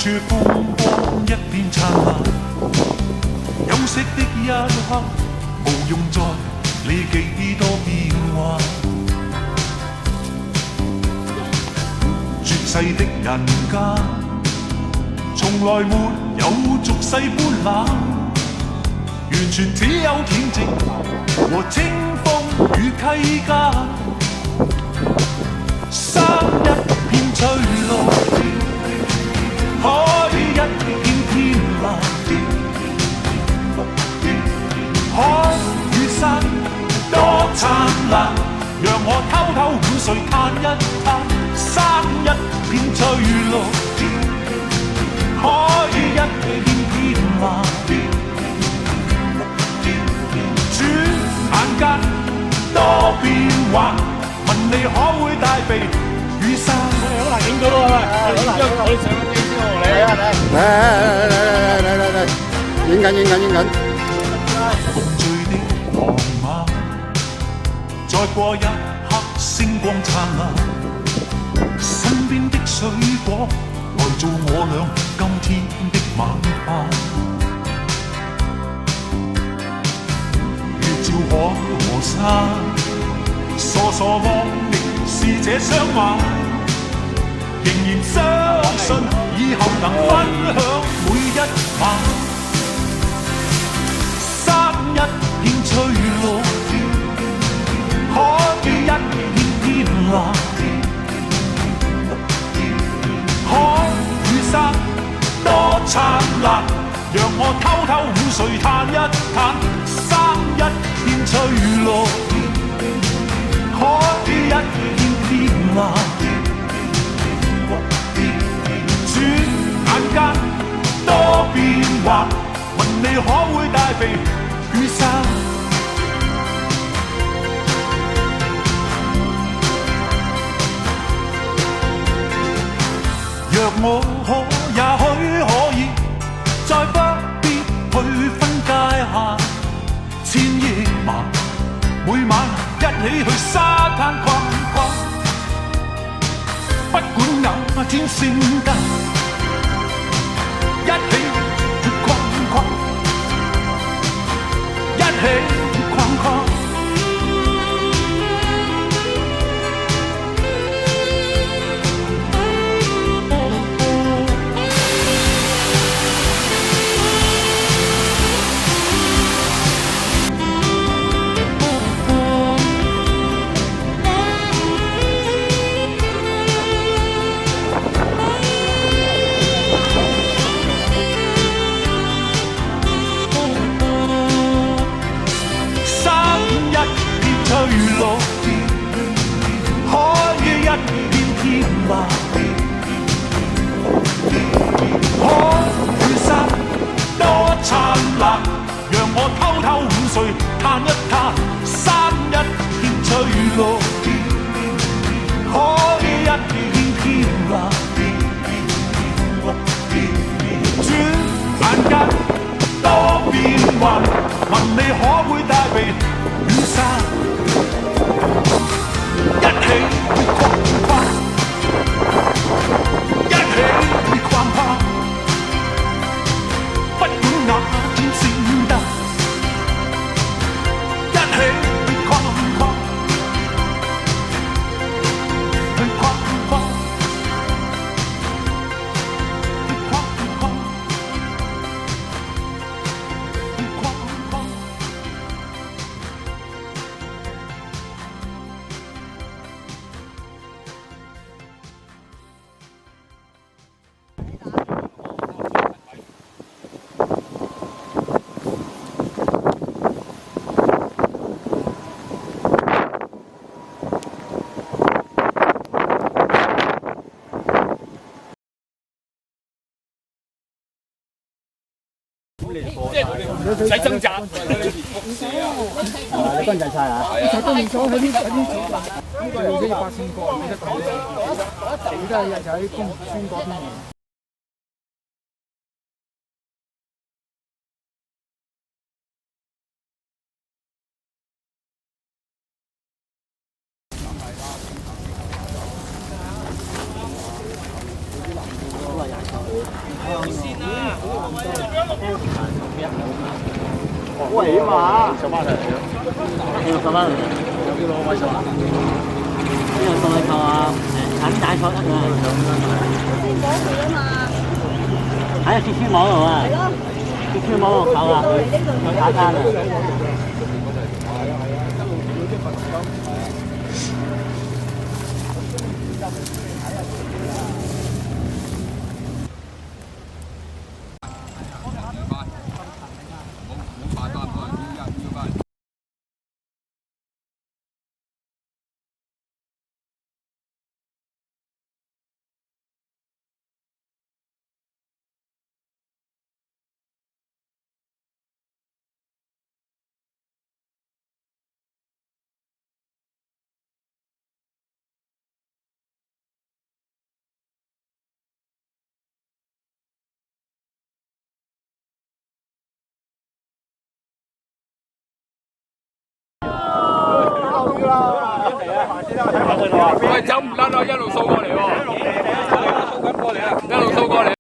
處風光一片燦爛，休息的一刻，無用再理幾多變幻。絕世的人間，從來沒有俗世般冷，完全只有恬靜和清風與溪間。生一片翠綠，海一片天藍，海與山多燦爛，讓我偷偷午睡嘆一嘆。生一片翠綠，海一片天藍，轉眼間多變幻。問你可會帶備雨傘？好難影到咯，係咪？我哋上個機先喎，你影緊。共聚的傍晚，再過一刻星光燦爛，身邊的水果來做我倆今天的晚飯。月照海和山。傻傻望你是這雙眼，仍然相信以後能分享每一晚。山一片翠綠，海一片天藍，海與山多燦爛，讓我偷偷午睡嘆一嘆。山一片翠綠，海一片天藍，轉眼間多變幻。問你可會帶備雨傘？若我可，也許可以，再不必去分界線。千億萬每晚一起去沙灘逛逛，不管那天星燈，一起去逛逛，一起逛逛。嘆一嘆，山一片翠綠，海一片天藍，轉眼間多變幻。問你可會帶備雨傘？一起去逛逛，一起去逛逛，不管那天星燈。唔使掙扎。你跟陣晒啊？齊都練咗喺呢呢個又要8000個，記得講。你都係就喺公村嗰邊。嚟啊嘛。上翻嚟嘅，要上翻嚟。有幾多位上啊？呢度送去扣啊，近大坐得㗎。先攞佢啊嘛。喺鐵絲網度啊。係咯。鐵絲網度扣啊，佢打單啊。喂，走唔甩咯，一路掃過嚟喎，一路掃過嚟啊，一路掃過嚟